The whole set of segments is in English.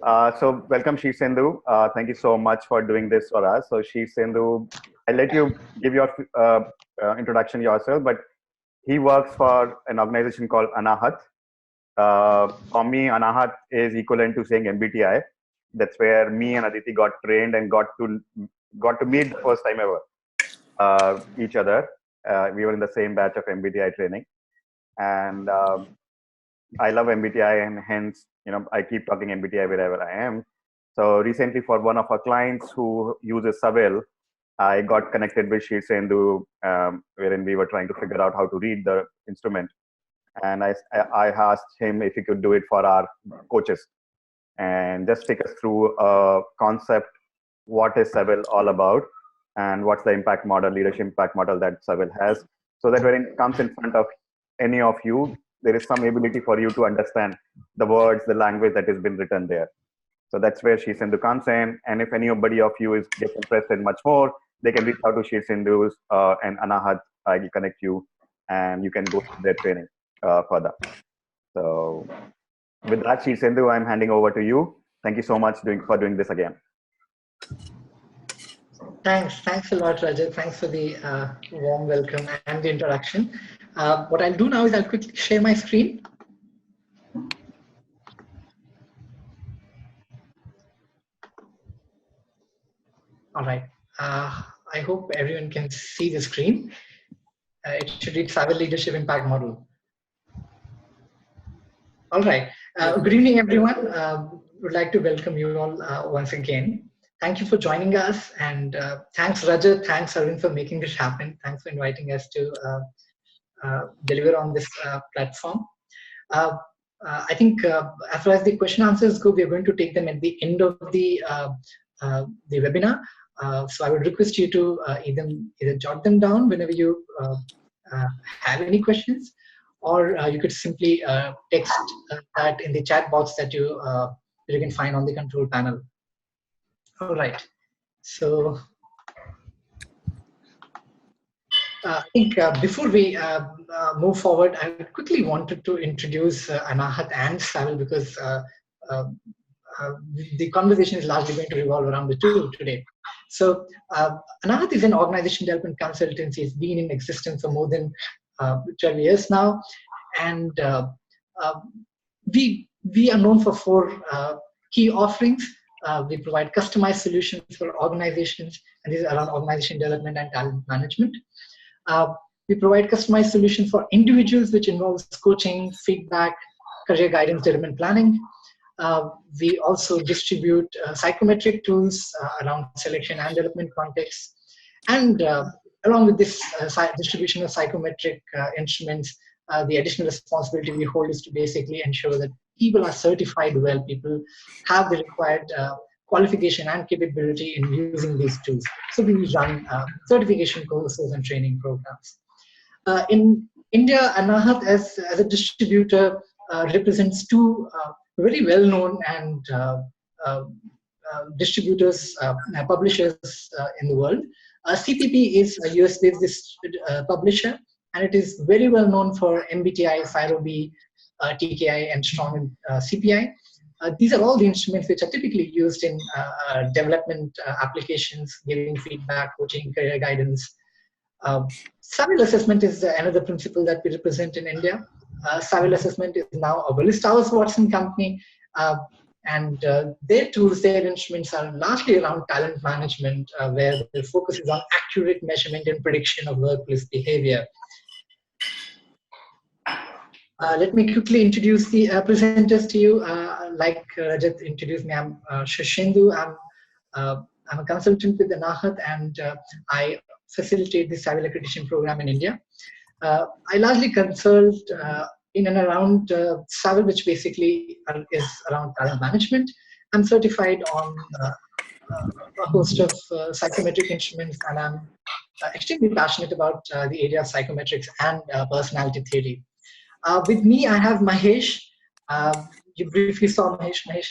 So welcome, Shishendu. Thank you so much for doing this for us. So Shishendu, I'll let you give your introduction yourself, but he works for an organization called Anahat. For me, Anahat is equivalent to saying MBTI. That's where me and Aditi got trained and got to meet the first time ever each other. We were in the same batch of MBTI training, and I love MBTI, and hence, I keep talking MBTI wherever I am. So recently, for one of our clients who uses Saville, I got connected with Shishendu, wherein we were trying to figure out how to read the instrument. And I asked him if he could do it for our coaches and just take us through a concept. What is Saville all about? And what's the impact model, leadership impact model that Saville has? So that when it comes in front of any of you, there is some ability for you to understand the words, the language that has been written there. So that's where Shishendu comes in. And if anybody of you gets interested much more, they can reach out to Shishendu's and Anahat. I will connect you, and you can go through their training further. So with that, Shishendu, I'm handing over to you. Thank you so much for doing this again. Thanks a lot, Rajat. Thanks for the warm welcome and the introduction. What I'll do now is I'll quickly share my screen. All right. I hope everyone can see the screen. It should read Saville Leadership Impact Model. All right. Good evening, everyone. Would like to welcome you all once again. Thank you for joining us, and thanks, Rajat. Thanks, Arvind, for making this happen. Thanks for inviting us to deliver on this platform. I think as far as the question answers go, we are going to take them at the end of the webinar. So I would request you to either jot them down whenever you have any questions, or you could simply text that in the chat box that you can find on the control panel. All right. So I think before we move forward, I quickly wanted to introduce Anahat and Saville, because the conversation is largely going to revolve around the two today. So Anahat is an organization development consultancy. It's been in existence for more than 12 years now. And we are known for four key offerings. We provide customized solutions for organizations, and these are around organization development and talent management. We provide customized solutions for individuals, which involves coaching, feedback, career guidance, development planning. We also distribute psychometric tools around selection and development contexts. And along with this distribution of psychometric instruments, the additional responsibility we hold is to basically ensure that people are certified well, people have the required qualification and capability in using these tools. So we run certification courses and training programs. In India, Anahat as a distributor represents two very well-known and distributors, publishers in the world. CPP is a US-based publisher, and it is very well known for MBTI, FIRO-B, TKI, and strong CPI. These are all the instruments which are typically used in development applications, giving feedback, coaching, career guidance. Saville Assessment is another principle that we represent in India. Saville Assessment is now a Willis Towers Watson company, and their tools, their instruments are largely around talent management, where the focus is on accurate measurement and prediction of workplace behavior. Let me quickly introduce the presenters to you. Like Rajat introduced me, I'm Shishendu. I'm a consultant with Anahat, and I facilitate the Saville accreditation program in India. I largely consult in and around Saville, which basically is around talent management. I'm certified on a host of psychometric instruments, and I'm extremely passionate about the area of psychometrics and personality theory. With me, I have Mahesh. You briefly saw Mahesh.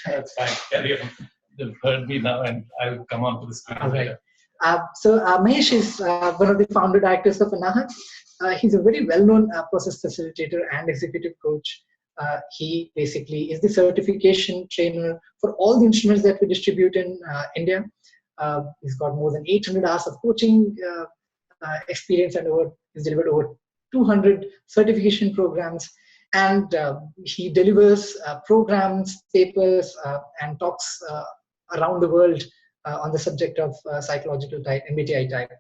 That's fine. Carry on. They've heard me now, and I'll come on to the screen later. So Mahesh is one of the founder directors of Anahat. He's a very well-known process facilitator and executive coach. He basically is the certification trainer for all the instruments that we distribute in India. He's got more than 800 hours of coaching experience, and he's delivered over 200 certification programs. And he delivers programs, papers, and talks around the world on the subject of psychological type, MBTI type.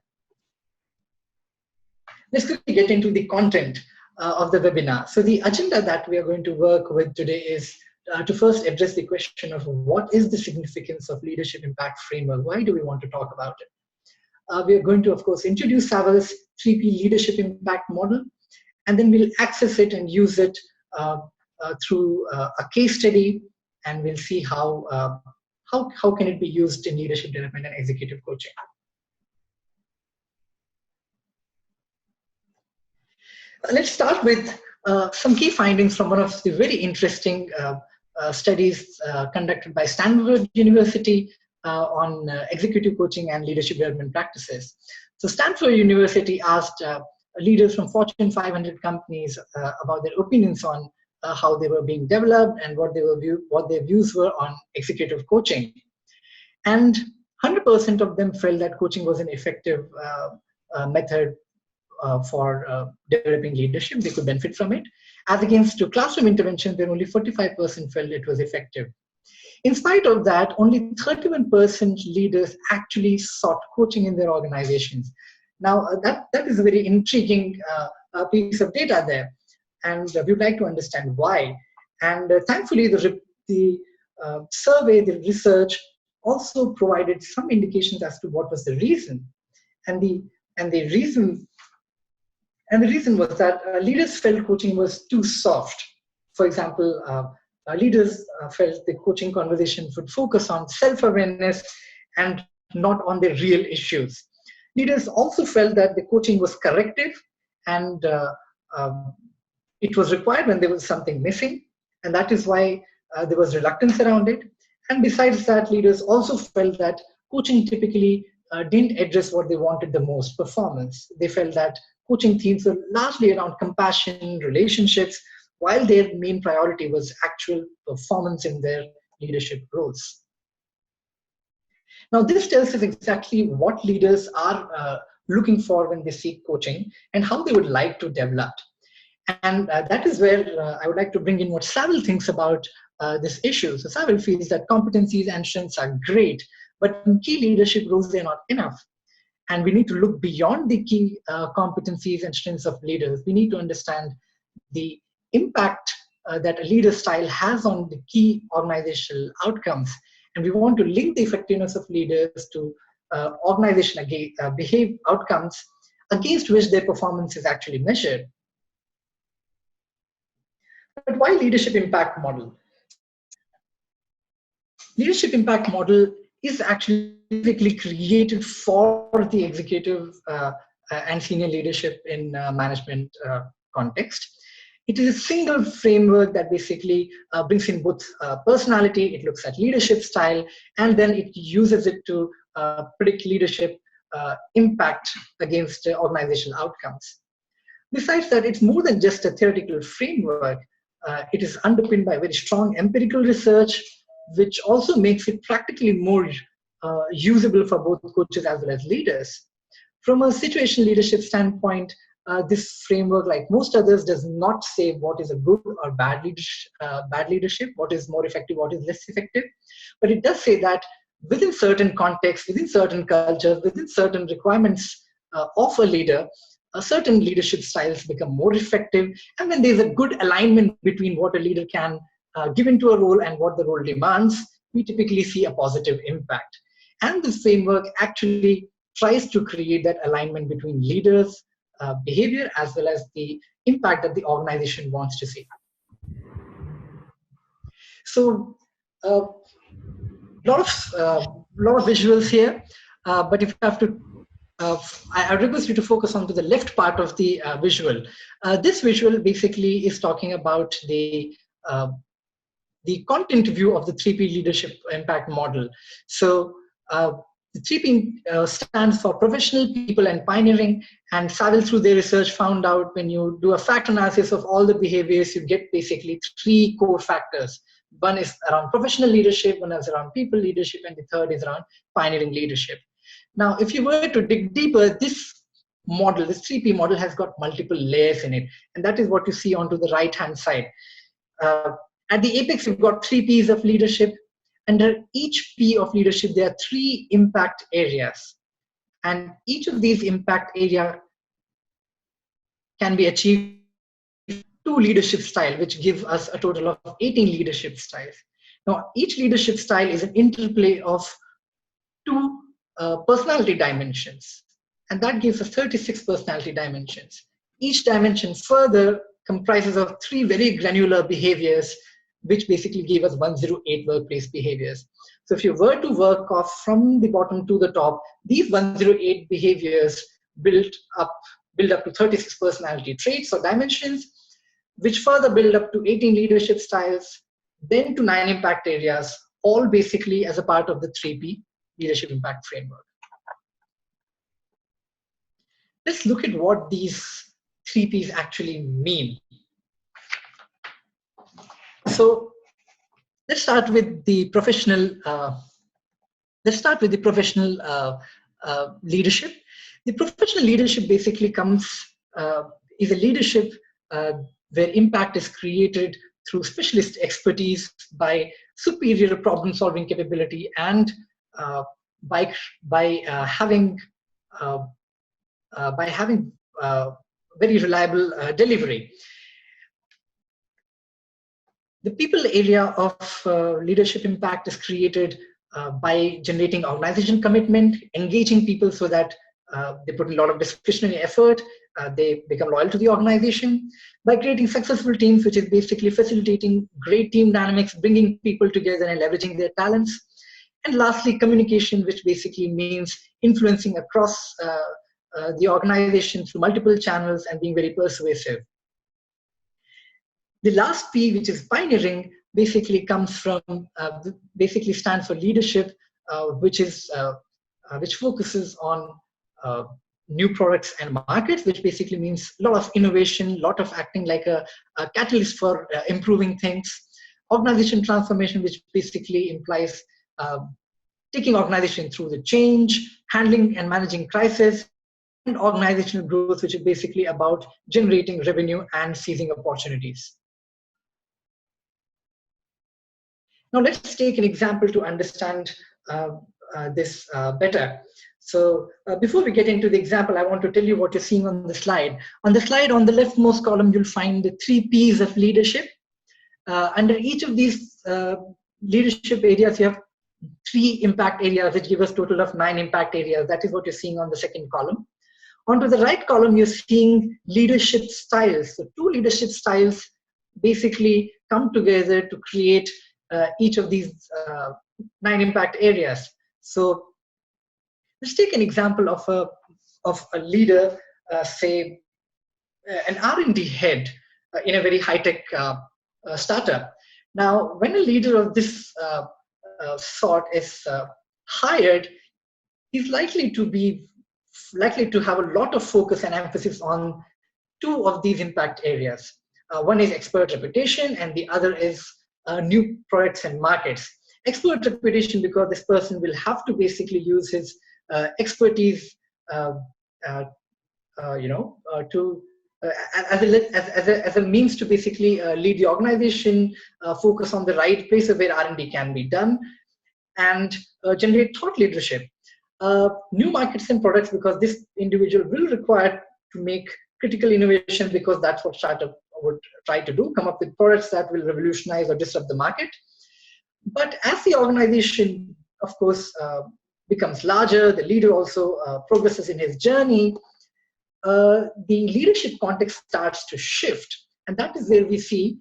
Let's quickly get into the content of the webinar. So the agenda that we are going to work with today is to first address the question of what is the significance of leadership impact framework? Why do we want to talk about it? We are going to, of course, introduce Saville's 3P leadership impact model, and then we'll access it and use it through a case study, and we'll see how can it be used in leadership development and executive coaching. Let's start with some key findings from one of the very interesting studies conducted by Stanford University on executive coaching and leadership development practices. So Stanford University asked leaders from Fortune 500 companies about their opinions on how they were being developed and what their views were on executive coaching. And 100% of them felt that coaching was an effective method for developing leadership. They could benefit from it. As against to classroom intervention, where only 45% felt it was effective. In spite of that, only 31% leaders actually sought coaching in their organizations. Now, that is a very intriguing piece of data there, and we would like to understand why. And thankfully, the survey, the research also provided some indications as to what was the reason. And the reason was that leaders felt coaching was too soft. For example, leaders felt the coaching conversation would focus on self-awareness and not on the real issues. Leaders also felt that the coaching was corrective, and it was required when there was something missing, and that is why there was reluctance around it. And besides that, leaders also felt that coaching typically didn't address what they wanted the most, performance. They felt that coaching themes were largely around compassion, relationships, while their main priority was actual performance in their leadership roles. Now, this tells us exactly what leaders are looking for when they seek coaching and how they would like to develop. And that is where I would like to bring in what Saville thinks about this issue. So Saville feels that competencies and strengths are great, but in key leadership roles, they're not enough. And we need to look beyond the key competencies and strengths of leaders. We need to understand the impact that a leader's style has on the key organizational outcomes. And we want to link the effectiveness of leaders to organizational behavior outcomes against which their performance is actually measured. But why leadership impact model? Leadership impact model is actually created for the executive and senior leadership in management context. It is a single framework that basically brings in both personality, it looks at leadership style, and then it uses it to predict leadership impact against organizational outcomes. Besides that, it's more than just a theoretical framework. It is underpinned by very strong empirical research, which also makes it practically more usable for both coaches as well as leaders. From a situational leadership standpoint, this framework, like most others, does not say what is a good or bad leadership, what is more effective, what is less effective. But it does say that within certain contexts, within certain cultures, within certain requirements of a leader, certain leadership styles become more effective. And when there's a good alignment between what a leader can give into a role and what the role demands, we typically see a positive impact. And this framework actually tries to create that alignment between leaders' behavior as well as the impact that the organization wants to see. So, lot of visuals here, but if you have to, I request you to focus on to the left part of the visual. This visual basically is talking about the content view of the 3P leadership impact model. So The 3P stands for professional, people, and pioneering. And Saville, through their research, found out when you do a factor analysis of all the behaviors, you get basically 3 core factors. One is around professional leadership, one is around people leadership, and the third is around pioneering leadership. Now, if you were to dig deeper, this model, this 3P model, has got multiple layers in it. And that is what you see onto the right-hand side. At the apex, you've got 3 Ps of leadership. Under each P of leadership, there are 3 impact areas. And each of these impact areas can be achieved with 2 leadership styles, which give us a total of 18 leadership styles. Now, each leadership style is an interplay of 2 personality dimensions. And that gives us 36 personality dimensions. Each dimension further comprises of 3 very granular behaviors, which basically give us 108 workplace behaviors. So if you were to work off from the bottom to the top, these 108 behaviors build up to 36 personality traits or dimensions, which further build up to 18 leadership styles, then to 9 impact areas, all basically as a part of the 3P leadership impact framework. Let's look at what these 3Ps actually mean. So let's start with the professional. Leadership. The professional leadership basically is a leadership where impact is created through specialist expertise, by superior problem-solving capability, and by having very reliable delivery. The people area of leadership impact is created by generating organization commitment, engaging people so that they put in a lot of discretionary effort, they become loyal to the organization, by creating successful teams, which is basically facilitating great team dynamics, bringing people together and leveraging their talents. And lastly, communication, which basically means influencing across the organization through multiple channels and being very persuasive. The last P, which is pioneering, basically comes from, basically stands for leadership, which focuses on new products and markets, which basically means a lot of innovation, a lot of acting like a catalyst for improving things. Organization transformation, which basically implies taking organization through the change, handling and managing crisis, and organizational growth, which is basically about generating revenue and seizing opportunities. Now let's take an example to understand this better. So before we get into the example, I want to tell you what you're seeing on the slide. On the slide, on the leftmost column, you'll find the 3 Ps of leadership. Under each of these leadership areas, you have 3 impact areas, which give us a total of 9 impact areas. That is what you're seeing on the second column. Onto the right column, you're seeing leadership styles. So 2 leadership styles basically come together to create each of these 9 impact areas. So let's take an example of a leader, say an R&D head in a very high-tech startup. Now, when a leader of this sort is hired, he's likely to have a lot of focus and emphasis on 2 of these impact areas. One is expert reputation, and the other is new products and markets. Expert reputation, because this person will have to basically use his expertise, as a means to basically lead the organization, focus on the right places where R&D can be done, and generate thought leadership. New markets and products, because this individual will require to make critical innovation, because that's what startup would try to do, come up with products that will revolutionize or disrupt the market. But as the organization, of course, becomes larger, the leader also progresses in his journey, the leadership context starts to shift. And that is where we see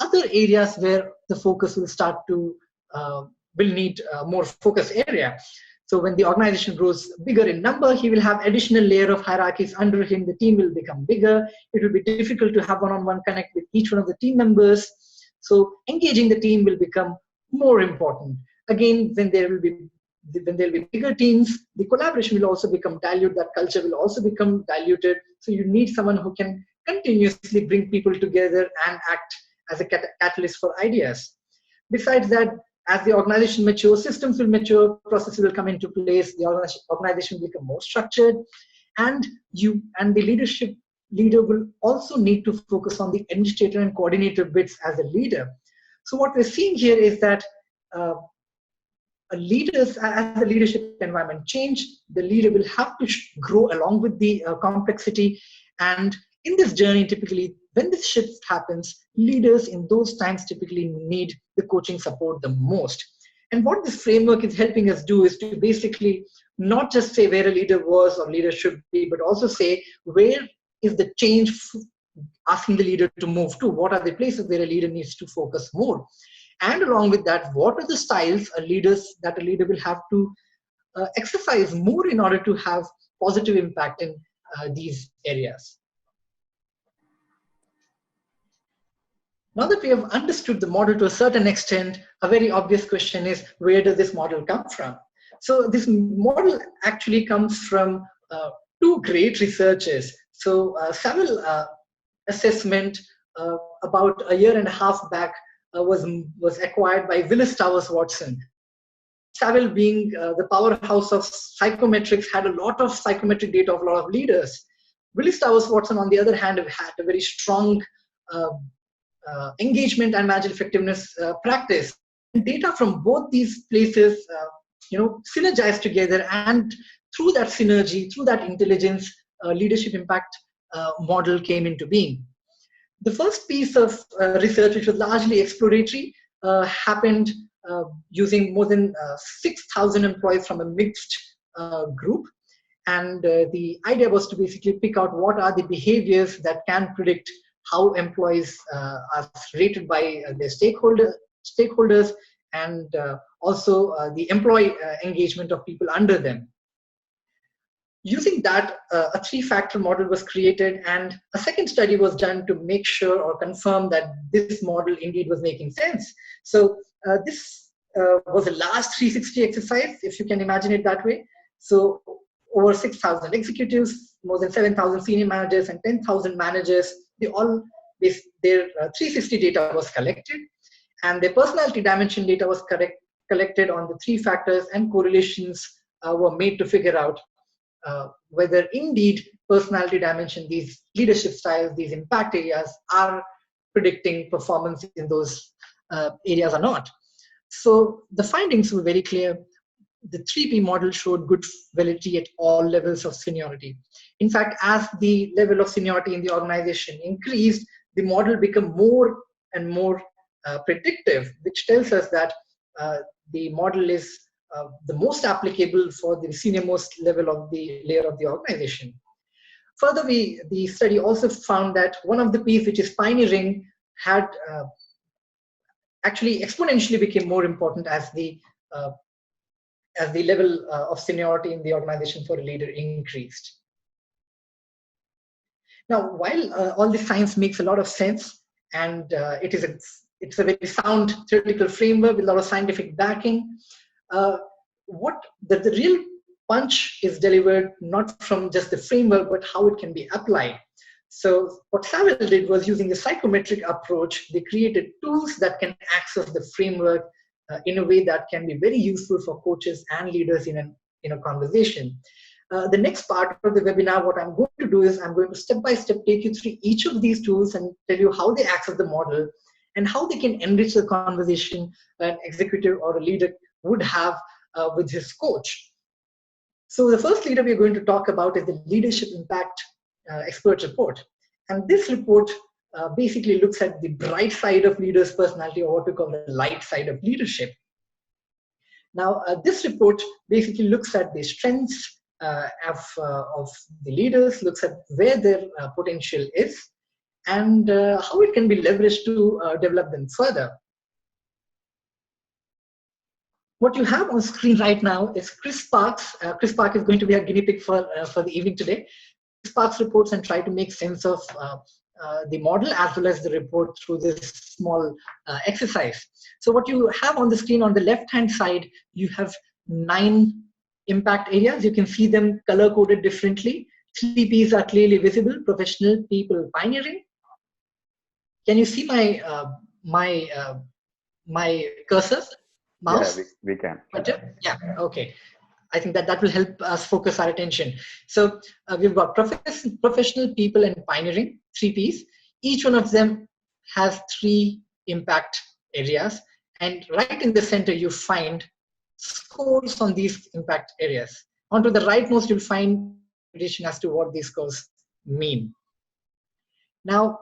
other areas where the focus will start to, will need more focus area. So when the organization grows bigger in number, he will have additional layer of hierarchies under him. The team will become bigger. It will be difficult to have one-on-one connect with each one of the team members. So engaging the team will become more important. Again, when there will be when there'll be bigger teams, the collaboration will also become diluted, that culture will also become diluted. So you need someone who can continuously bring people together and act as a catalyst for ideas. Besides that, as the organization matures, systems will mature, processes will come into place, the organization will become more structured, and the leader will also need to focus on the administrator and coordinator bits as a leader. So what we're seeing here is that as the leadership environment change, the leader will have to grow along with the complexity. And in this journey, typically, when this shift happens, leaders in those times typically need the coaching support the most. And what this framework is helping us do is to basically not just say where a leader was or leader should be, but also say where is the change asking the leader to move to? What are the places where a leader needs to focus more? And along with that, what are the styles that a leader will have to exercise more in order to have positive impact in these areas? Now that we have understood the model to a certain extent, a very obvious question is, where does this model come from? So this model actually comes from two great researchers. So Saville Assessment about a year and a half back was acquired by Willis Towers Watson. Saville, being the powerhouse of psychometrics, had a lot of psychometric data of a lot of leaders. Willis Towers Watson, on the other hand, had a very strong engagement and managerial effectiveness practice. And data from both these places, synergized together, and through that synergy, through that intelligence, leadership impact model came into being. The first piece of research, which was largely exploratory, happened using more than 6,000 employees from a mixed group. And the idea was to basically pick out what are the behaviors that can predict how employees are rated by their stakeholders, and also the employee engagement of people under them. Using that, a three-factor model was created, and a second study was done to make sure or confirm that this model indeed was making sense. So this was a last 360 exercise, if you can imagine it that way. So over 6,000 executives, more than 7,000 senior managers, and 10,000 managers, their 360 data was collected, and their personality dimension data was collected on the three factors, and correlations were made to figure out whether indeed personality dimension, these leadership styles, these impact areas are predicting performance in those areas or not. So the findings were very clear. The 3P model showed good validity at all levels of seniority. In fact, as the level of seniority in the organization increased, the model became more and more predictive, which tells us that the model is the most applicable for the senior-most level of the layer of the organization. Further, the study also found that one of the P's, which is pioneering, had actually exponentially became more important as the level of seniority in the organization for a leader increased. Now, while all this science makes a lot of sense, and it's a very sound theoretical framework with a lot of scientific backing, what the real punch is delivered not from just the framework, but how it can be applied. So what Saville did was, using a psychometric approach, they created tools that can access the framework in a way that can be very useful for coaches and leaders in a conversation. The next part of the webinar, what I'm going to do is I'm going to step by step take you through each of these tools and tell you how they access the model and how they can enrich the conversation an executive or a leader would have with his coach. So the first leader we're going to talk about is the Leadership Impact Expert Report. And this report basically looks at the bright side of leaders' personality, or what we call the light side of leadership. Now, this report basically looks at the strengths of the leaders, looks at where their potential is, and how it can be leveraged to develop them further. What you have on screen right now is Chris Parks. Chris Parks is going to be our guinea pig for the evening today. Chris Parks reports and try to make sense of the model as well as the report through this small exercise. So what you have on the screen on the left-hand side, you have 9 impact areas. You can see them color coded differently. 3 P's are clearly visible: professional, people, pioneering. Can you see my cursor, mouse? Yeah, we can. Yeah, okay. I think that will help us focus our attention. So we've got professional, people, and pioneering, 3 P's. Each one of them has 3 impact areas. And right in the center, you find scores on these impact areas. Onto the rightmost, you'll find information as to what these scores mean. Now,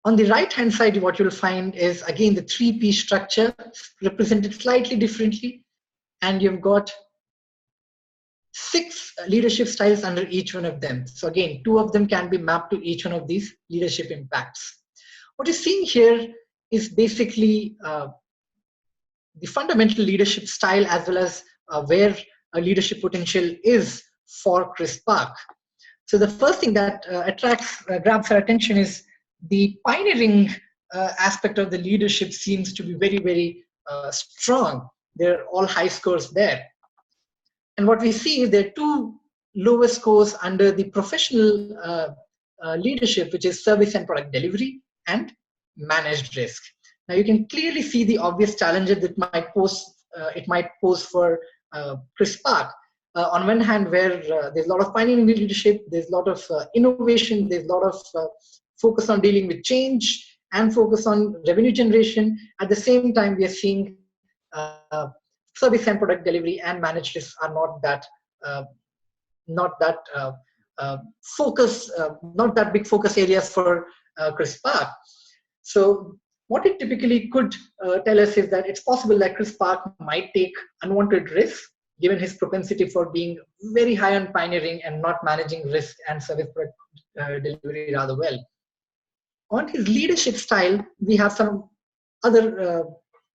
on the right-hand side, what you'll find is, again, the 3P structure represented slightly differently. And you've got 6 leadership styles under each one of them. So again, 2 of them can be mapped to each one of these leadership impacts. What you're seeing here is basically the fundamental leadership style, as well as where a leadership potential is for Chris Park. So the first thing that grabs our attention is the pioneering aspect of the leadership seems to be very, very strong. They're all high scores there. And what we see is there are 2 lowest scores under the professional leadership, which is service and product delivery and managed risk. Now you can clearly see the obvious challenges that it might pose for Chris Park. On one hand, where there's a lot of pioneering leadership, there's a lot of innovation, there's a lot of focus on dealing with change and focus on revenue generation. At the same time, we are seeing service and product delivery and managed risks are not that big focus areas for Chris Park. So what it typically could tell us is that it's possible that Chris Park might take unwanted risks, given his propensity for being very high on pioneering and not managing risk and service product delivery rather well. On his leadership style, we have some other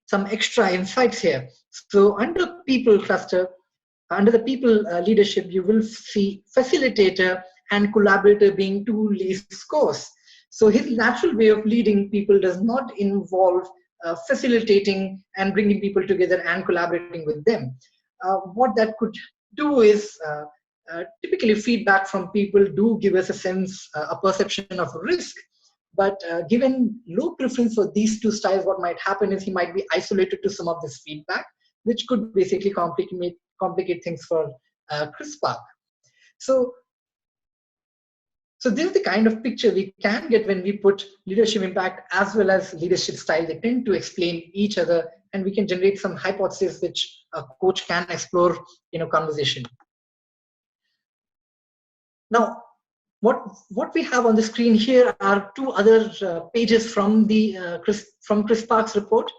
some extra insights here. So under people cluster, under the people leadership, you will see facilitator and collaborator being 2 least scores. So his natural way of leading people does not involve facilitating and bringing people together and collaborating with them. What that could do is typically feedback from people do give us a sense, a perception of risk. But given low preference for these 2 styles, what might happen is he might be isolated to some of this feedback, which could basically complicate things for Chris Park. So this is the kind of picture we can get when we put leadership impact as well as leadership style. They tend to explain each other, and we can generate some hypotheses which a coach can explore in a conversation. Now, what we have on the screen here are 2 other pages from the Chris Park's report.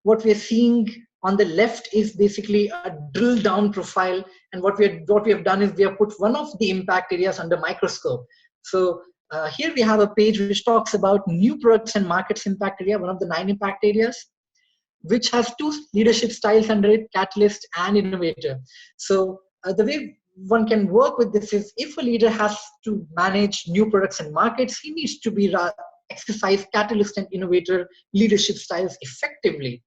What we are seeing on the left is basically a drill down profile, and what we have done is we have put one of the impact areas under microscope. So here we have a page which talks about new products and markets impact area, one of the 9 impact areas, which has 2 leadership styles under it: catalyst and innovator. So the way one can work with this is, if a leader has to manage new products and markets, he needs to exercise catalyst and innovator leadership styles effectively.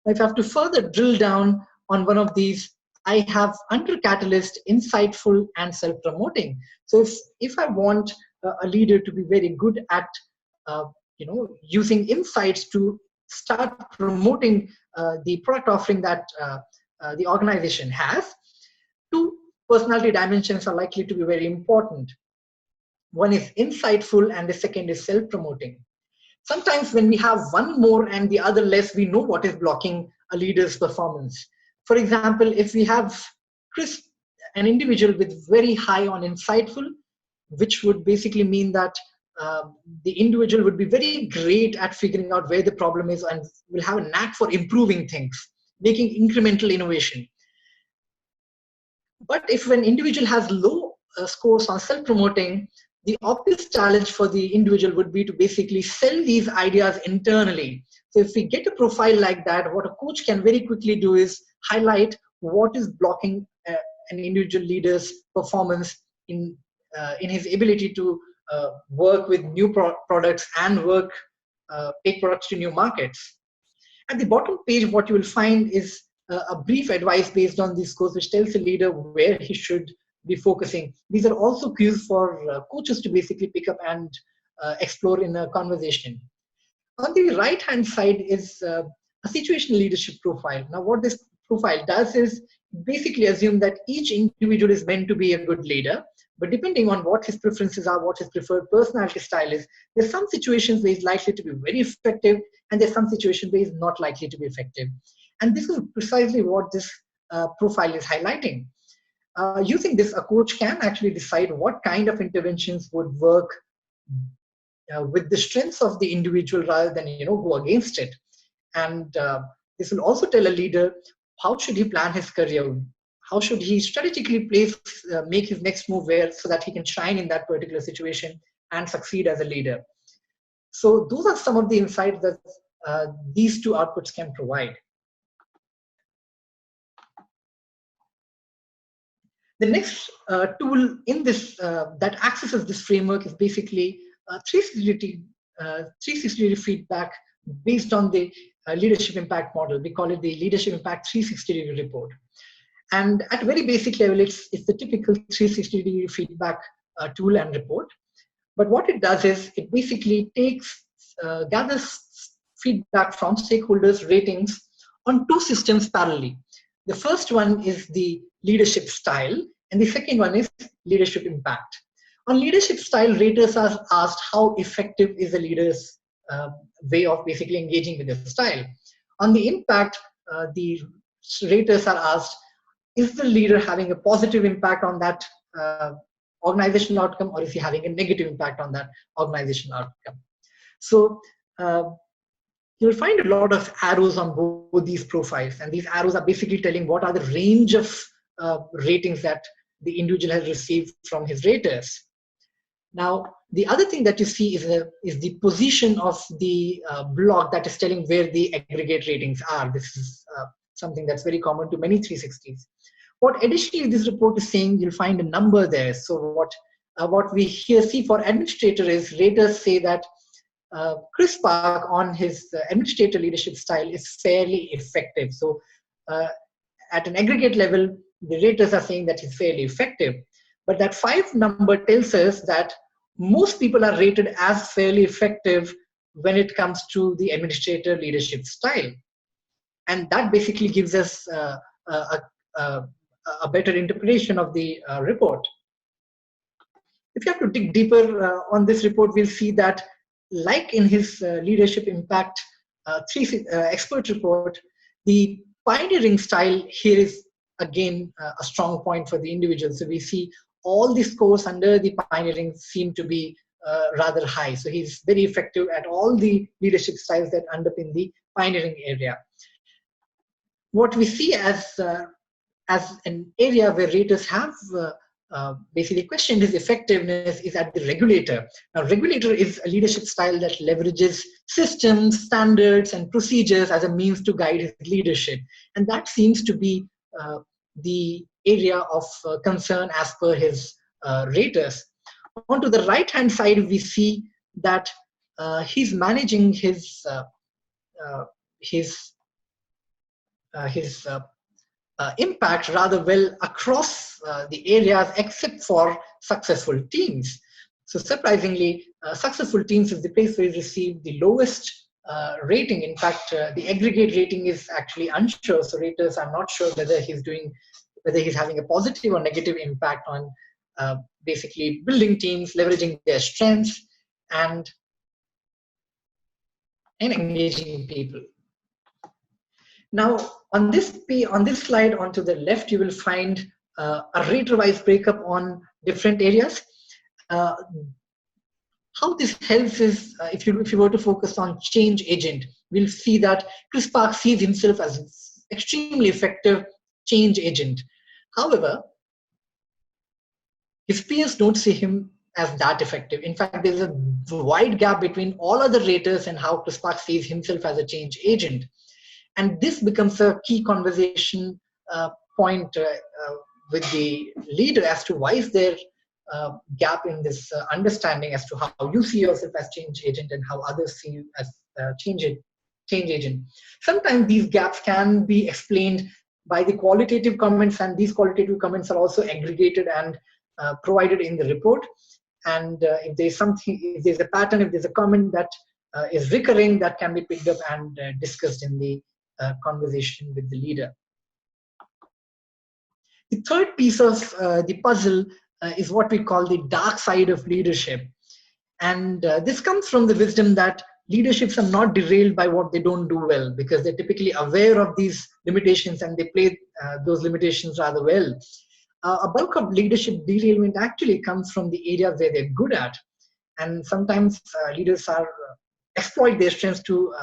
Now, if I have to further drill down on one of these, I have under catalyst insightful and self-promoting. So if I want a leader to be very good at using insights to start promoting the product offering that the organization has, 2 personality dimensions are likely to be very important. One is insightful and the second is self-promoting. Sometimes when we have one more and the other less, we know what is blocking a leader's performance. For example, if we have an individual with very high on insightful, which would basically mean that the individual would be very great at figuring out where the problem is and will have a knack for improving things, making incremental innovation. But if an individual has low scores on self-promoting, the obvious challenge for the individual would be to basically sell these ideas internally. So if we get a profile like that, what a coach can very quickly do is highlight what is blocking an individual leader's performance in his ability to work with new products and take products to new markets. At the bottom page, what you will find is a brief advice based on these scores, which tells the leader where he should be focusing. These are also cues for coaches to basically pick up and explore in a conversation. On the right-hand side is a situational leadership profile. Now, what this profile does is basically assume that each individual is meant to be a good leader, but depending on what his preferences are, what his preferred personality style is, there's some situations where he's likely to be very effective, and there's some situations where he's not likely to be effective. And this is precisely what this profile is highlighting. Using this, a coach can actually decide what kind of interventions would work with the strengths of the individual rather than go against it. And this will also tell a leader how should he plan his career, how should he strategically make his next move so that he can shine in that particular situation and succeed as a leader. So those are some of the insights that these two outputs can provide. The next tool in this that accesses this framework is basically 360-degree feedback based on the leadership impact model. We call it the Leadership Impact 360-degree report. And at very basic level, it's the typical 360-degree feedback tool and report. But what it does is it basically gathers feedback from stakeholders' ratings on two systems parallelly. The first one is the leadership style, and the second one is leadership impact. On leadership style, raters are asked how effective is the leader's way of basically engaging with the style. On the impact, the raters are asked, is the leader having a positive impact on that organizational outcome, or is he having a negative impact on that organizational outcome? So you'll find a lot of arrows on both these profiles, and these arrows are basically telling what are the range of ratings that the individual has received from his raters. Now, the other thing that you see is the position of the block that is telling where the aggregate ratings are. This is something that's very common to many 360s. What additionally this report is saying, you'll find a number there. So what we here see for administrator is raters say that Chris Park on his administrator leadership style is fairly effective. So at an aggregate level, the raters are saying that he's fairly effective. But that 5 number tells us that most people are rated as fairly effective when it comes to the administrator leadership style. And that basically gives us a better interpretation of the report. If you have to dig deeper on this report, we'll see that like in his leadership impact expert report, the pioneering style here is again a strong point for the individual. So we see all the scores under the pioneering seem to be rather high. So he's very effective at all the leadership styles that underpin the pioneering area. What we see as an area where raters have basically questioned his effectiveness is at the regulator. Now, regulator is a leadership style that leverages systems, standards, and procedures as a means to guide his leadership. And that seems to be the area of concern as per his raters. On to the right-hand side, we see that he's managing his impact rather well across the areas except for successful teams. So surprisingly, successful teams is the place where he received the lowest rating. In fact, the aggregate rating is actually unsure. So raters are not sure whether he's having a positive or negative impact on basically building teams, leveraging their strengths, and engaging people. Now, on this slide, onto the left, you will find a rater-wise breakup on different areas. How this helps is, if you were to focus on change agent, we'll see that Chris Park sees himself as an extremely effective change agent. However, his peers don't see him as that effective. In fact, there's a wide gap between all other raters and how Chris Park sees himself as a change agent. And this becomes a key conversation point with the leader as to why is there a gap in this understanding as to how you see yourself as change agent and how others see you as change agent. change agent. Sometimes these gaps can be explained by the qualitative comments, and these qualitative comments are also aggregated and provided in the report. And if there's something, if there's a pattern, if there's a comment that is recurring, that can be picked up and discussed in the conversation with the leader. The third piece of the puzzle is what we call the dark side of leadership. And this comes from the wisdom that leaderships are not derailed by what they don't do well, because they're typically aware of these limitations and they play those limitations rather well. A bulk of leadership derailment actually comes from the areas where they're good at. And sometimes leaders are exploit their strengths to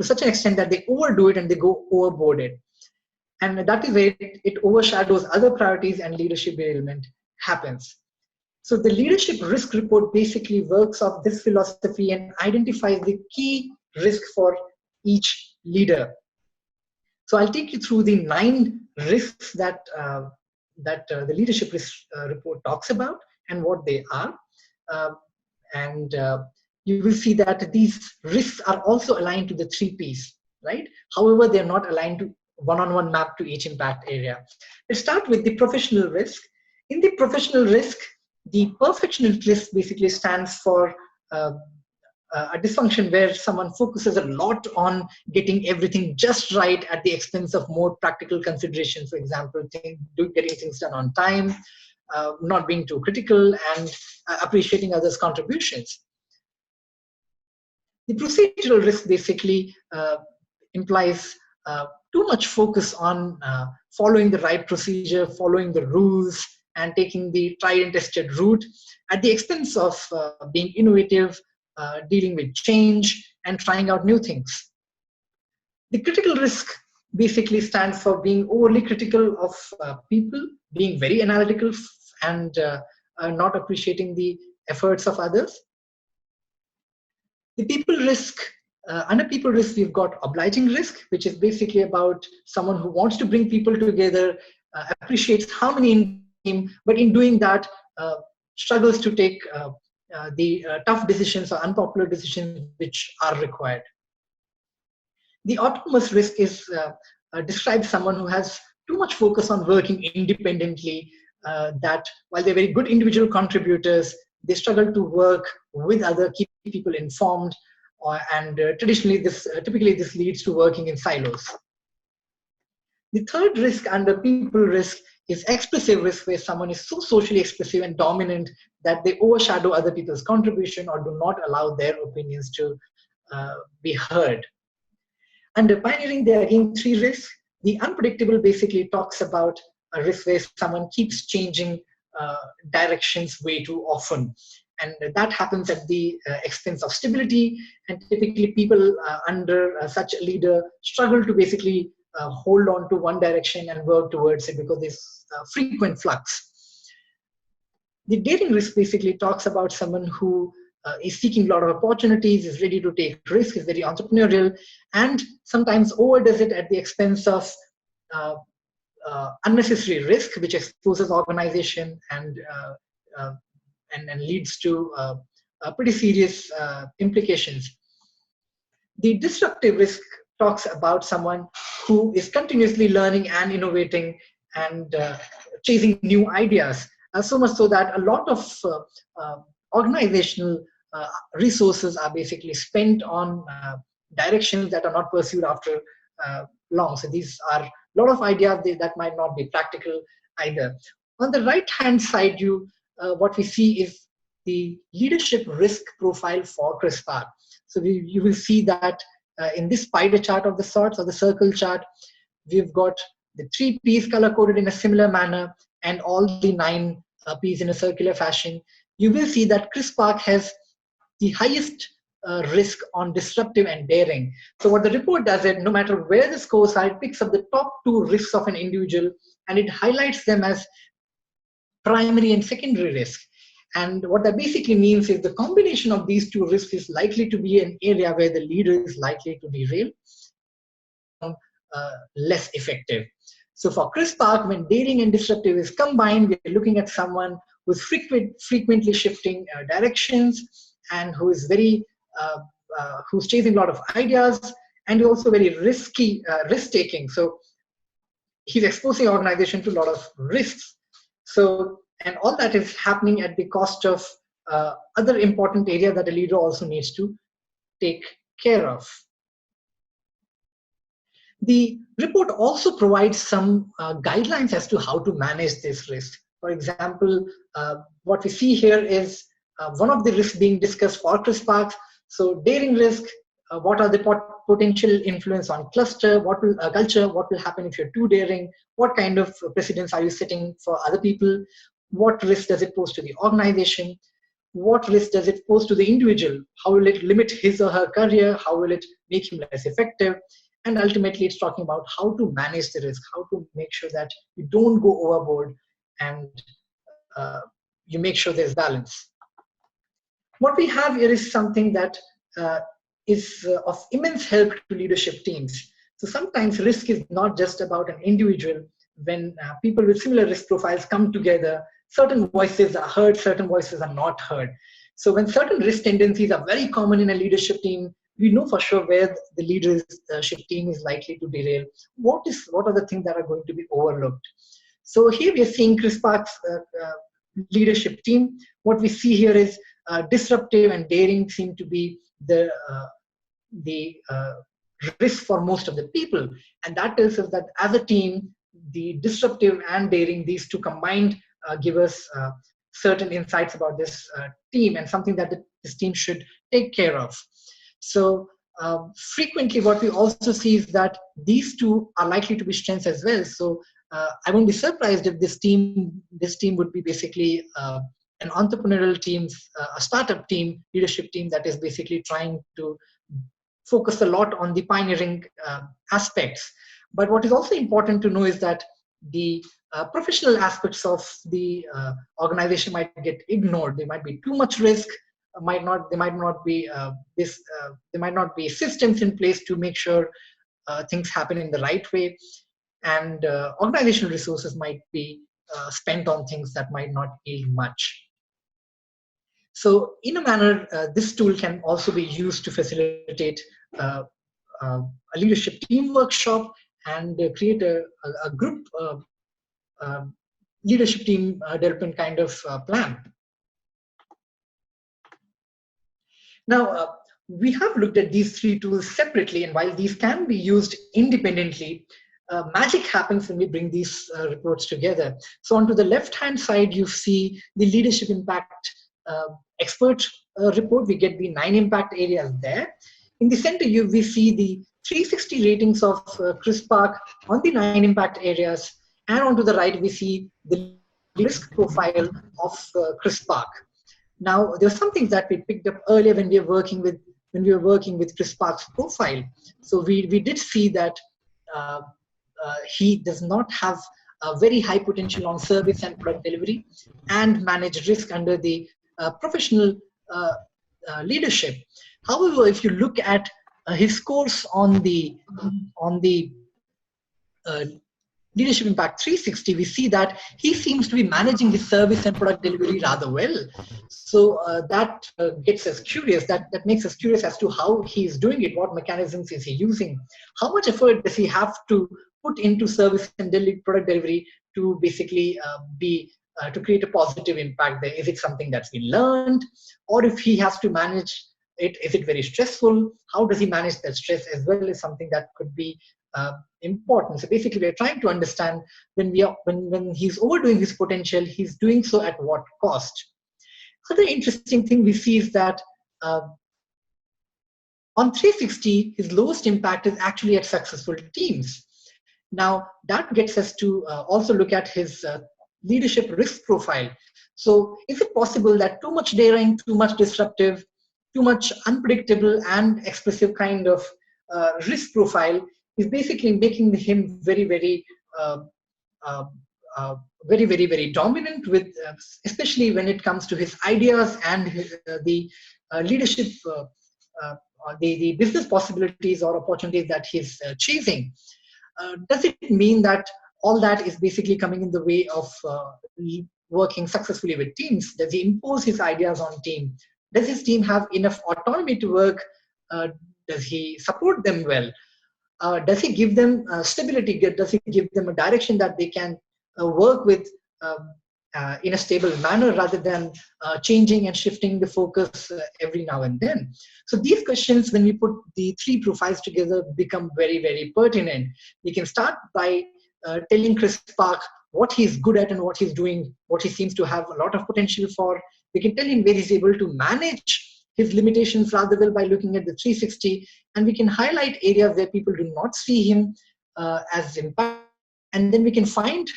such an extent that they overdo it and they go overboard it. And that is where it overshadows other priorities and leadership derailment happens. So the leadership risk report basically works off this philosophy and identifies the key risk for each leader. So I'll take you through the 9 risks that the leadership risk report talks about and what they are. You will see that these risks are also aligned to the 3 Ps, right? However, they're not aligned to one-on-one map to each impact area. Let's start with the professional risk. In the professional risk, the perfectionist risk basically stands for a dysfunction where someone focuses a lot on getting everything just right at the expense of more practical considerations. For example, getting things done on time, not being too critical, and appreciating others' contributions. The procedural risk basically implies too much focus on following the right procedure, following the rules, and taking the tried and tested route at the expense of being innovative, dealing with change, and trying out new things. The critical risk basically stands for being overly critical of people, being very analytical, and not appreciating the efforts of others. The people risk, under people risk, we've got obliging risk, which is basically about someone who wants to bring people together, appreciates harmony in team, but in doing that, struggles to take the tough decisions or unpopular decisions which are required. The autonomous risk is describes someone who has too much focus on working independently, that while they're very good individual contributors, they struggle to work with other, keep people informed, and typically this leads to working in silos. The third risk under people risk is expressive risk, where someone is so socially expressive and dominant that they overshadow other people's contribution or do not allow their opinions to be heard. Under pioneering, there are again 3 risks. The unpredictable basically talks about a risk where someone keeps changing directions way too often. And that happens at the expense of stability. And typically people under such a leader struggle to basically hold on to one direction and work towards it because there's frequent flux. The daring risk basically talks about someone who is seeking a lot of opportunities, is ready to take risks, is very entrepreneurial, and sometimes overdoes it at the expense of unnecessary risk, which exposes organization and leads to pretty serious implications. The disruptive risk talks about someone who is continuously learning and innovating and chasing new ideas, so much so that a lot of organizational resources are basically spent on directions that are not pursued after long. So these are a lot of ideas that might not be practical either. On the right-hand side, what we see is the leadership risk profile for CRISPR. So you will see that in this spider chart of the sorts, or the circle chart, we've got the 3 Ps color-coded in a similar manner and all the 9 Ps in a circular fashion. You will see that CRISPR has the highest risk on disruptive and daring. So what the report does is, no matter where the scores are, it picks up the top 2 risks of an individual and it highlights them as primary and secondary risk. And what that basically means is the combination of these 2 risks is likely to be an area where the leader is likely to derail, less effective. So for CRISPR, when daring and disruptive is combined, we're looking at someone who's frequently shifting directions and who is who's chasing a lot of ideas and he's also very risk-taking. So he's exposing organization to a lot of risks. So, and all that is happening at the cost of other important area that a leader also needs to take care of. The report also provides some guidelines as to how to manage this risk. For example, what we see here is one of the risks being discussed for CRISPR. So daring risk, what are the potential influence on culture, what will happen if you're too daring, what kind of precedents are you setting for other people, what risk does it pose to the organization, what risk does it pose to the individual, how will it limit his or her career, how will it make him less effective, and ultimately it's talking about how to manage the risk, how to make sure that you don't go overboard and you make sure there's balance. What we have here is something that is of immense help to leadership teams. So sometimes risk is not just about an individual. When people with similar risk profiles come together, certain voices are heard, certain voices are not heard. So when certain risk tendencies are very common in a leadership team, we know for sure where the leadership team is likely to derail. What are the things that are going to be overlooked? So here we are seeing CRISPR's leadership team. What we see here is disruptive and daring seem to be the risk for most of the people. And that tells us that as a team, the disruptive and daring, these two combined, give us certain insights about this team and something that this team should take care of. So frequently what we also see is that these two are likely to be strengths as well. So I won't be surprised if this team would be basically an entrepreneurial team, a startup team, leadership team that is basically trying to focus a lot on the pioneering aspects. But what is also important to know is that the professional aspects of the organization might get ignored. There might be too much risk. There might not be systems in place to make sure things happen in the right way, and organizational resources might be spent on things that might not yield much. So in a manner, this tool can also be used to facilitate a leadership team workshop and create a group leadership team development kind of plan. Now, we have looked at these three tools separately, and while these can be used independently, magic happens when we bring these reports together. So onto the left-hand side, you see the leadership impact expert report. We get the 9 impact areas there. In the center, we see the 360 ratings of CRISPR on the 9 impact areas, and onto the right, we see the risk profile of CRISPR. Now, there were some things that we picked up earlier when we were working with CRISPR's profile. So we did see that he does not have a very high potential on service and product delivery, and manage risk under the professional leadership. However, if you look at his scores on the Leadership Impact 360, we see that he seems to be managing his service and product delivery rather well. So that gets us curious. That makes us curious as to how he is doing it. What mechanisms is he using? How much effort does he have to put into service and product delivery to basically to create a positive impact there? Is it something that's been learned, or if he has to manage it, is it very stressful? How does he manage that stress as well is something that could be important. So basically, we're trying to understand when he's overdoing his potential, he's doing so at what cost. Other interesting thing we see is that on 360, his lowest impact is actually at successful teams. Now, that gets us to also look at his leadership risk profile. So is it possible that too much daring, too much disruptive, too much unpredictable and expressive kind of risk profile is basically making him very, very dominant with, especially when it comes to his ideas and the leadership, the business possibilities or opportunities that he's chasing. Does it mean that all that is basically coming in the way of working successfully with teams? Does he impose his ideas on team? Does his team have enough autonomy to work Does he support them well? Does he give them stability? Does he give them a direction that they can work with in a stable manner rather than changing and shifting the focus every now and then? So these questions, when we put the three profiles together, become very, very pertinent. We can start by telling Chris Park what he's good at and what he's doing, what he seems to have a lot of potential for. We can tell him where he's able to manage his limitations rather well by looking at the 360, and we can highlight areas where people do not see him as impact, and then we can find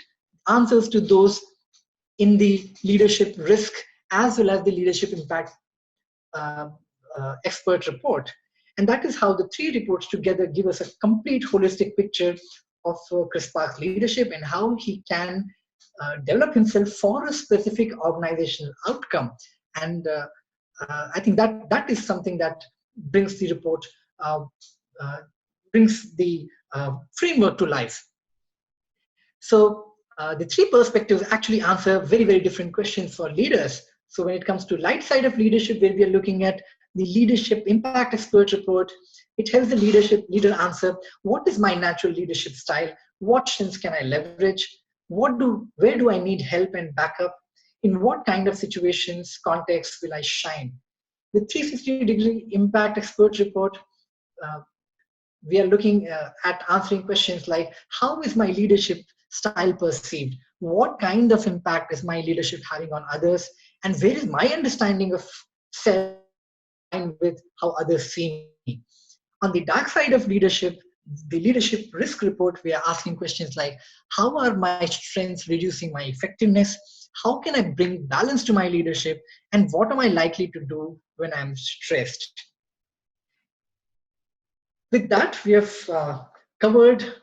answers to those in the leadership risk as well as the leadership impact expert report. And that is how the three reports together give us a complete holistic picture of Chris Park's leadership and how he can develop himself for a specific organizational outcome. And I think that is something that brings the report, brings the framework to life. So the three perspectives actually answer very, very different questions for leaders. So when it comes to light side of leadership, where we are looking at the leadership impact expert report, it helps the leader answer, what is my natural leadership style? What strengths can I leverage? Where do I need help and backup? In what kind of situations, contexts will I shine? The 360-degree impact expert report, we are looking at answering questions like, how is my leadership style perceived? What kind of impact is my leadership having on others? And where is my understanding of self with how others see me? On the dark side of leadership, the leadership risk report, we are asking questions like, how are my strengths reducing my effectiveness? How can I bring balance to my leadership? And what am I likely to do when I'm stressed? With that, we have covered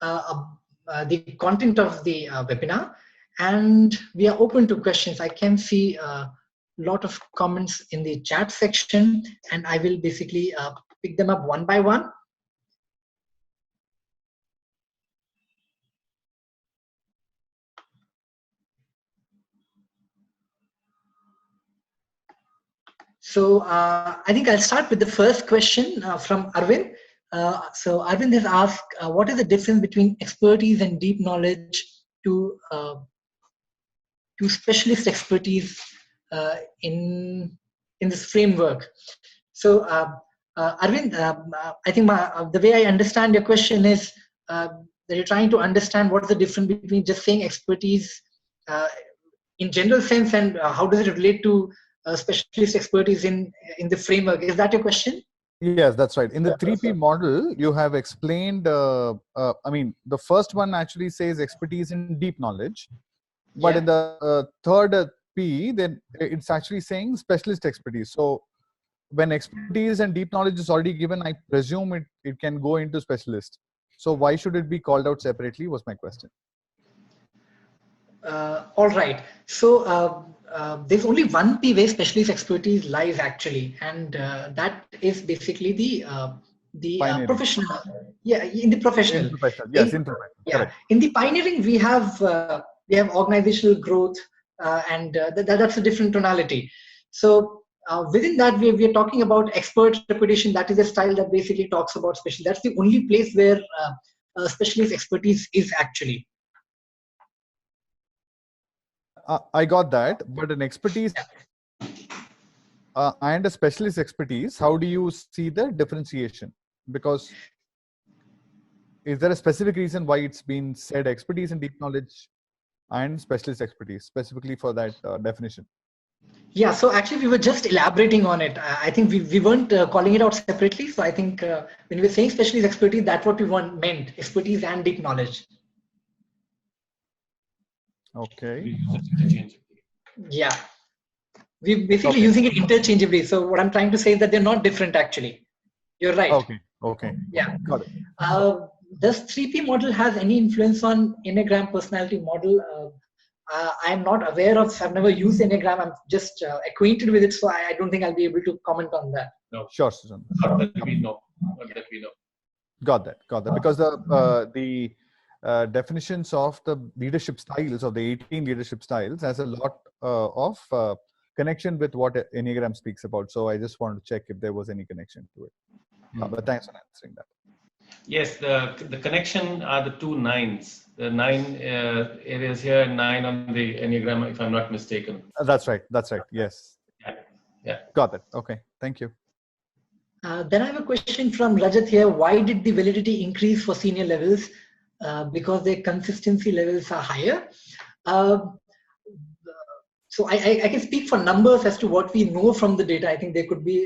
the content of the webinar, and we are open to questions. I can see a lot of comments in the chat section, and I will basically pick them up one by one. So I think I'll start with the first question from Arvind. So Arvind has asked, what is the difference between expertise and deep knowledge to specialist expertise in this framework? So Arvind, I think the way I understand your question is that you're trying to understand what is the difference between just saying expertise in general sense and how does it relate to specialist expertise in the framework. Is that your question? Yes, that's right. In the 3P model, you have explained, I mean, the first one actually says expertise in deep knowledge, but in the third P, then it's actually saying specialist expertise. So when expertise and deep knowledge is already given, I presume it can go into specialist. So why should it be called out separately was my question. All right. So there's only one P where specialist expertise lies actually, and that is basically the professional. Yeah, in the professional. In professional. Yes, in professional. Yeah, correct. In the pioneering we have organizational growth, and that's a different tonality. So within that we are talking about expert reputation. That is a style that basically talks about special. That's the only place where specialist expertise is actually. I got that, but an expertise and a specialist expertise, how do you see the differentiation? Because is there a specific reason why it's been said expertise and deep knowledge and specialist expertise specifically for that definition? Yeah, so actually we were just elaborating on it. I think we weren't calling it out separately. So I think when we were saying specialist expertise, that's what we meant, expertise and deep knowledge. Okay. Yeah, we're basically using it interchangeably. So what I'm trying to say is that they're not different actually. You're right. Okay. Okay. Yeah. Got it. Does 3P model has any influence on Enneagram personality model? I'm not aware of, I've never used Enneagram. I'm just acquainted with it. So I don't think I'll be able to comment on that. No. Sure, Susan. Not that we know. Not that we know. Got that. Because the definitions of the leadership styles of the 18 leadership styles has a lot of connection with what Enneagram speaks about. So I just wanted to check if there was any connection to it. But thanks for answering that. Yes, the connection are the two nines. The 9 areas here and 9 on the Enneagram, if I'm not mistaken. That's right. That's right. Yes. Yeah. Got it. Okay. Thank you. Then I have a question from Rajat here. Why did the validity increase for senior levels? Because their consistency levels are higher. So I can speak for numbers as to what we know from the data. I think there could be,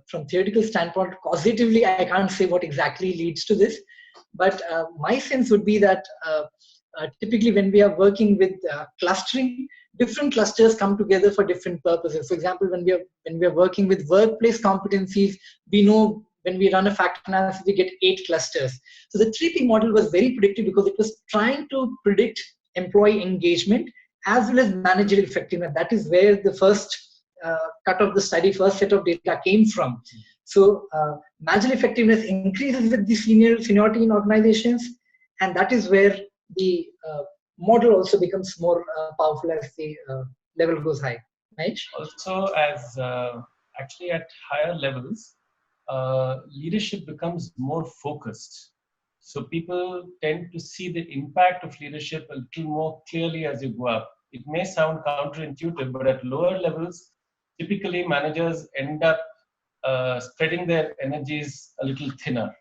from theoretical standpoint, causatively, I can't say what exactly leads to this. But my sense would be that typically when we are working with clustering, different clusters come together for different purposes. For example, when we are working with workplace competencies, we know when we run a factor analysis, we get 8 clusters. So the 3P model was very predictive because it was trying to predict employee engagement as well as managerial effectiveness. That is where the first cut of the study, first set of data came from. So managerial effectiveness increases with the seniority in organizations, and that is where the model also becomes more powerful as the level goes high. Mahesh? Also, as actually at higher levels, leadership becomes more focused. So people tend to see the impact of leadership a little more clearly as you go up. It may sound counterintuitive, but at lower levels, typically managers end up spreading their energies a little thinner.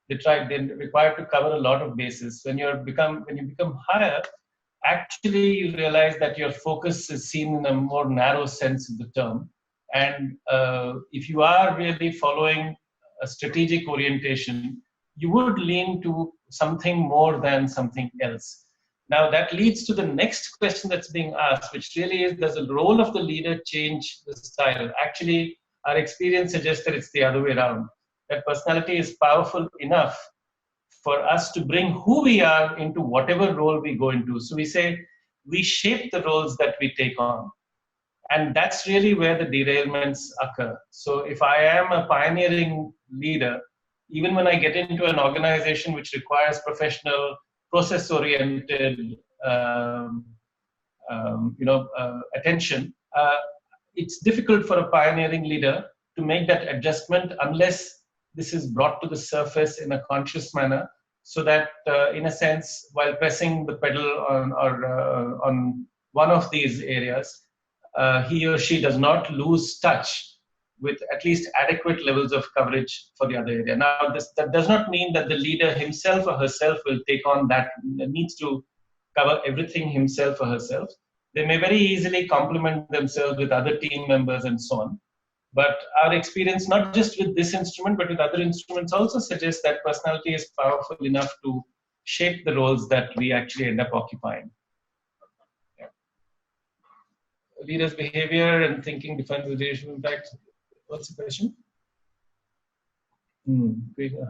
They're required to cover a lot of bases. When you become higher, actually you realize that your focus is seen in a more narrow sense of the term. And if you are really following a strategic orientation, you would lean to something more than something else. Now that leads to the next question that's being asked, which really is, does the role of the leader change the style? Actually, our experience suggests that it's the other way around. That personality is powerful enough for us to bring who we are into whatever role we go into. So we say we shape the roles that we take on. And that's really where the derailments occur. So if I am a pioneering leader, even when I get into an organization which requires professional, process-oriented attention, it's difficult for a pioneering leader to make that adjustment unless this is brought to the surface in a conscious manner, so that in a sense, while pressing the pedal on one of these areas, he or she does not lose touch with at least adequate levels of coverage for the other area. Now, that does not mean that the leader himself or herself will take on that, needs to cover everything himself or herself. They may very easily complement themselves with other team members and so on. But our experience, not just with this instrument, but with other instruments, also suggests that personality is powerful enough to shape the roles that we actually end up occupying. Yeah. Leaders' behavior and thinking defines the leadership impact. What's the question?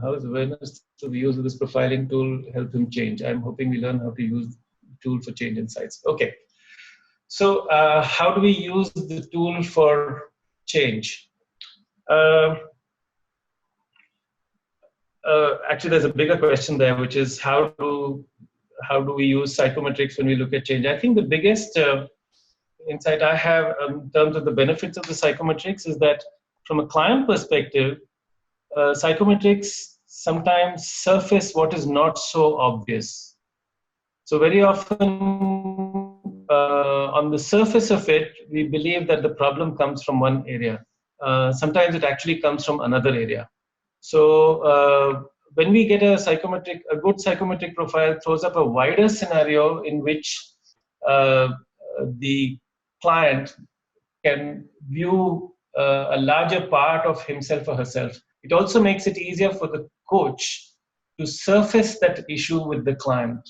How is awareness through the use of this profiling tool help him change? I'm hoping we learn how to use the tool for change insights. Okay. So how do we use the tool for change? Actually, there's a bigger question there, which is how do we use psychometrics when we look at change? I think the biggest insight I have in terms of the benefits of the psychometrics is that from a client perspective, psychometrics sometimes surface what is not so obvious. So very often on the surface of it, we believe that the problem comes from one area. Sometimes it actually comes from another area. So when we get a good psychometric profile throws up a wider scenario in which the client can view a larger part of himself or herself. It also makes it easier for the coach to surface that issue with the client.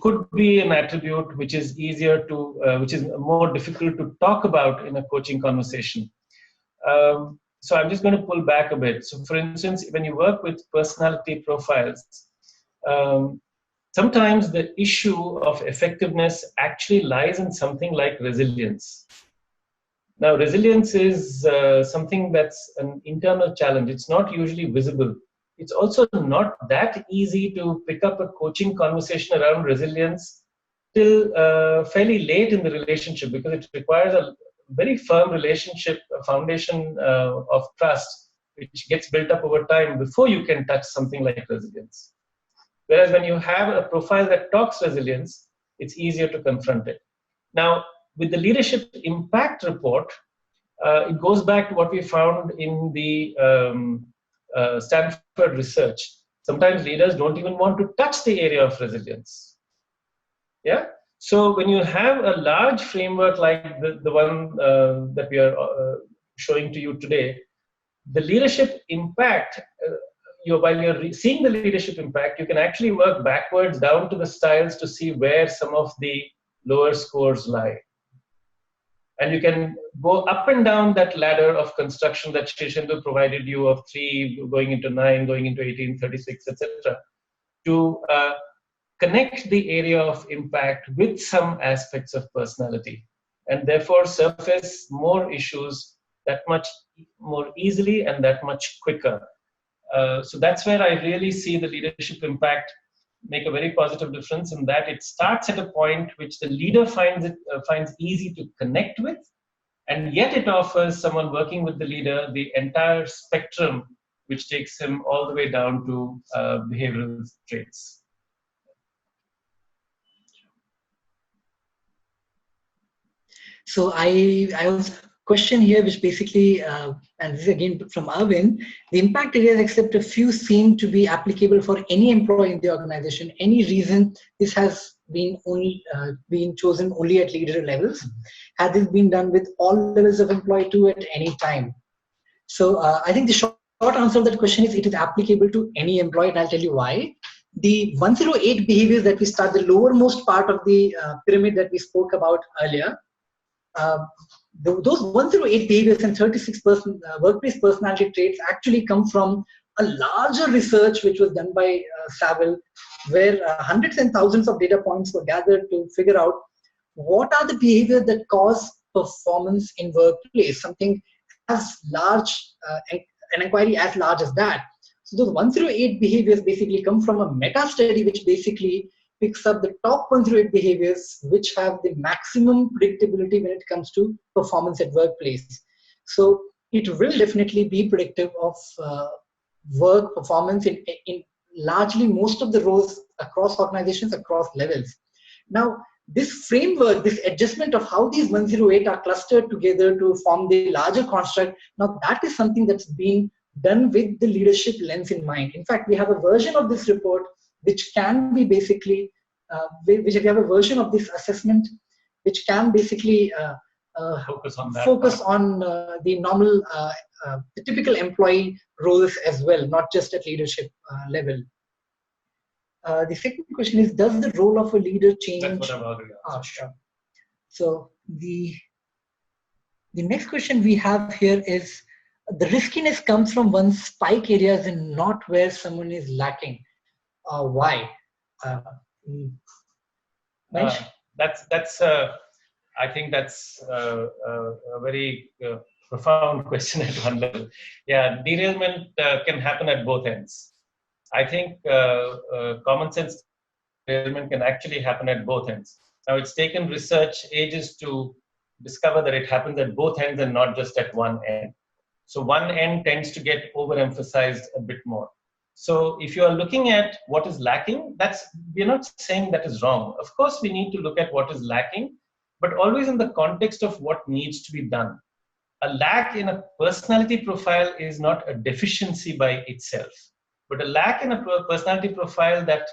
Could be an attribute which is which is more difficult to talk about in a coaching conversation. So I'm just going to pull back a bit. So for instance, when you work with personality profiles, sometimes the issue of effectiveness actually lies in something like resilience. Now, resilience is something that's an internal challenge. It's not usually visible. It's also not that easy to pick up a coaching conversation around resilience till fairly late in the relationship, because it requires a very firm relationship, a foundation of trust, which gets built up over time before you can touch something like resilience. Whereas when you have a profile that talks resilience, it's easier to confront it. Now, with the leadership impact report, it goes back to what we found in the Stanford research. Sometimes leaders don't even want to touch the area of resilience. Yeah. So when you have a large framework like the one that we are showing to you today, the leadership impact, while you're seeing the leadership impact, you can actually work backwards down to the styles to see where some of the lower scores lie. And you can go up and down that ladder of construction that Shishendu provided you of 3, going into 9, going into 18, 36, etc., to connect the area of impact with some aspects of personality, and therefore surface more issues that much more easily and that much quicker. So that's where I really see the leadership impact make a very positive difference, in that it starts at a point which the leader finds easy to connect with, and yet it offers someone working with the leader the entire spectrum, which takes him all the way down to behavioral traits. So I was question here, which basically, and this is again from Arvind, the impact areas, except a few, seem to be applicable for any employee in the organization. Any reason this has been only been chosen only at leader levels? Has this been done with all levels of employee too at any time? So I think the short answer to that question is it is applicable to any employee, and I'll tell you why. The 108 behaviors that we start, the lowermost part of the pyramid that we spoke about earlier, those 108 behaviors and 36 workplace personality traits actually come from a larger research which was done by Saville, where hundreds and thousands of data points were gathered to figure out what are the behaviors that cause performance in workplace, something as large, an inquiry as large as that. So those 108 behaviors basically come from a meta study which basically picks up the top 108 behaviors which have the maximum predictability when it comes to performance at workplace. So it will definitely be predictive of work performance in largely most of the roles across organizations, across levels. Now, this framework, this adjustment of how these 108 are clustered together to form the larger construct, now that is something that's being done with the leadership lens in mind. In fact, we have a version of this report which can be basically, which we have a version of this assessment which can basically focus on the normal, the typical employee roles as well, not just at leadership level. The second question is, does the role of a leader change? That's what I'm already asking. Sure. So the next question we have here is, the riskiness comes from one's spike areas and not where someone is lacking. Why? I think that's a very profound question at one level. Yeah, derailment can happen at both ends. I think common sense derailment can actually happen at both ends. Now, it's taken research ages to discover that it happens at both ends and not just at one end. So one end tends to get overemphasized a bit more. So if you are looking at what is lacking, we're not saying that is wrong. Of course, we need to look at what is lacking, but always in the context of what needs to be done. A lack in a personality profile is not a deficiency by itself, but a lack in a personality profile that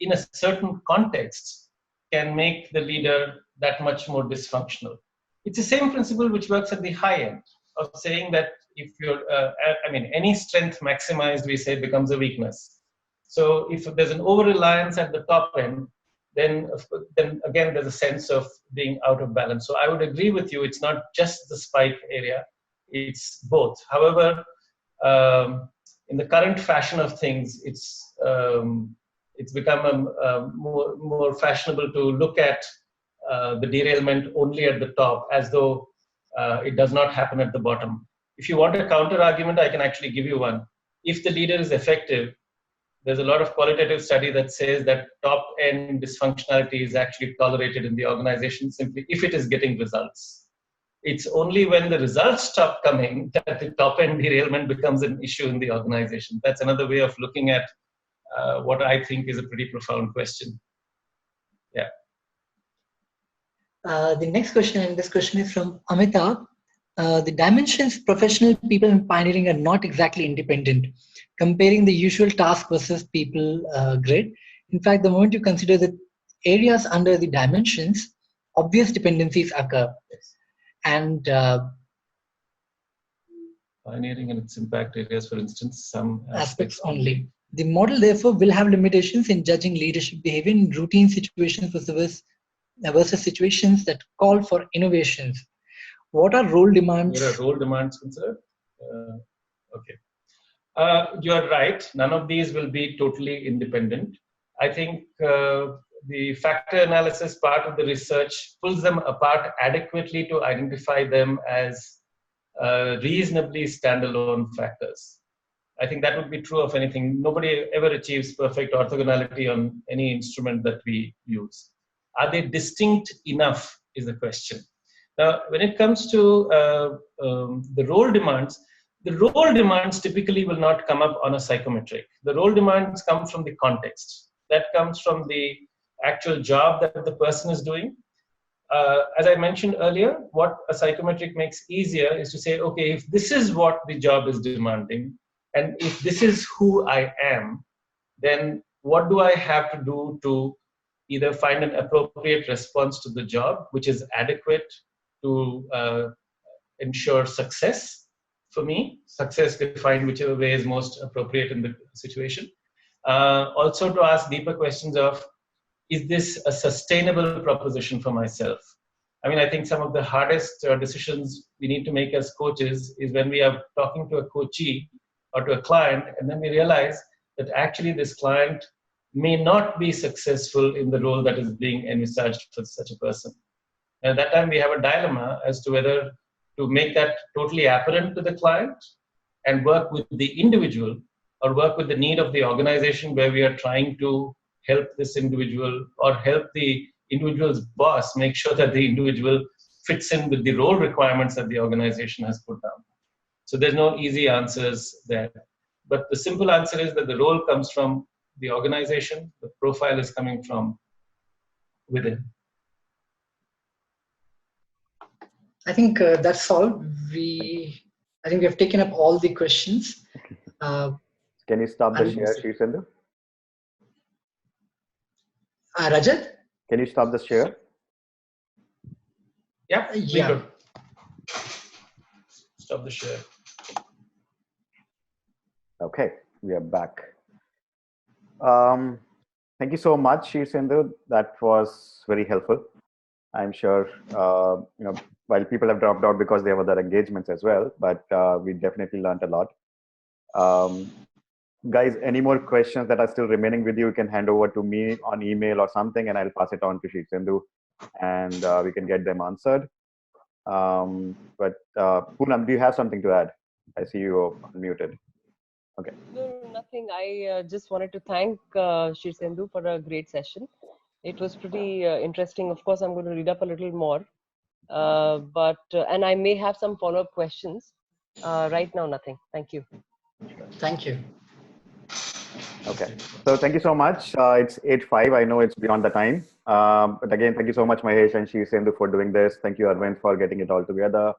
in a certain context can make the leader that much more dysfunctional. It's the same principle which works at the high end of saying that if you're, any strength maximized, we say, becomes a weakness. So if there's an over-reliance at the top end, then again, there's a sense of being out of balance. So I would agree with you, it's not just the spike area, it's both. However, in the current fashion of things, it's become more fashionable to look at the derailment only at the top, as though it does not happen at the bottom. If you want a counter argument, I can actually give you one. If the leader is effective, there's a lot of qualitative study that says that top-end dysfunctionality is actually tolerated in the organization simply if it is getting results. It's only when the results stop coming that the top-end derailment becomes an issue in the organization. That's another way of looking at what I think is a pretty profound question. Yeah. The next question, and this question is from Amitabh. The dimensions professional people in pioneering are not exactly independent. Comparing the usual task versus people grid. In fact, the moment you consider the areas under the dimensions, obvious dependencies occur. And pioneering and its impact areas, for instance, some aspects only. The model, therefore, will have limitations in judging leadership behavior in routine situations versus situations that call for innovations. What are role demands? There are role demands considered? Okay. You are right. None of these will be totally independent. I think the factor analysis part of the research pulls them apart adequately to identify them as reasonably standalone factors. I think that would be true of anything. Nobody ever achieves perfect orthogonality on any instrument that we use. Are they distinct enough is the question. Now, when it comes to the role demands typically will not come up on a psychometric. The role demands come from the context. That comes from the actual job that the person is doing. As I mentioned earlier, what a psychometric makes easier is to say, okay, if this is what the job is demanding, and if this is who I am, then what do I have to do to either find an appropriate response to the job, which is adequate to ensure success for me, success defined whichever way is most appropriate in the situation. Also to ask deeper questions of, is this a sustainable proposition for myself? I mean, I think some of the hardest decisions we need to make as coaches is when we are talking to a coachee or to a client, and then we realize that actually this client may not be successful in the role that is being envisaged for such a person. And at that time, we have a dilemma as to whether to make that totally apparent to the client and work with the individual, or work with the need of the organization where we are trying to help this individual or help the individual's boss make sure that the individual fits in with the role requirements that the organization has put down. So there's no easy answers there. But the simple answer is that the role comes from the organization, the profile is coming from within. I think that's all. I think we have taken up all the questions. Can you stop the share, Srisendhu? Rajat? Can you stop the share? Yeah. Yeah. Stop the share. Okay, we are back. Thank you so much, Srisendhu. That was very helpful. I'm sure, while people have dropped out because they have other engagements as well, but we definitely learned a lot. Guys, any more questions that are still remaining with you, you can hand over to me on email or something, and I'll pass it on to Srisendhu, and we can get them answered. But Poonam, do you have something to add? I see you unmuted. Okay. No, nothing. I just wanted to thank Srisendhu for a great session. It was pretty interesting. Of course, I'm going to read up a little more, and I may have some follow-up questions. Right now, nothing. Thank you. Thank you. Okay. So thank you so much. It's 8:05. I know it's beyond the time. But again, thank you so much, Mahesh and Srisendhu, for doing this. Thank you, Arvind, for getting it all together.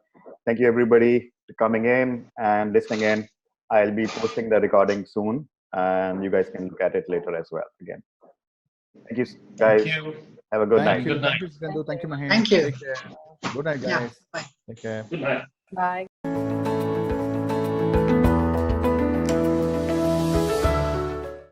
Thank you, everybody, for coming in and listening in. I'll be posting the recording soon, and you guys can look at it later as well. Again, thank you, guys. Thank you. Have a good night. Good night. Thank you, Srisendhu. Thank you, Mahesh. Thank you. Take care. Good night, guys. Yeah, bye. Take care. Good night. Bye.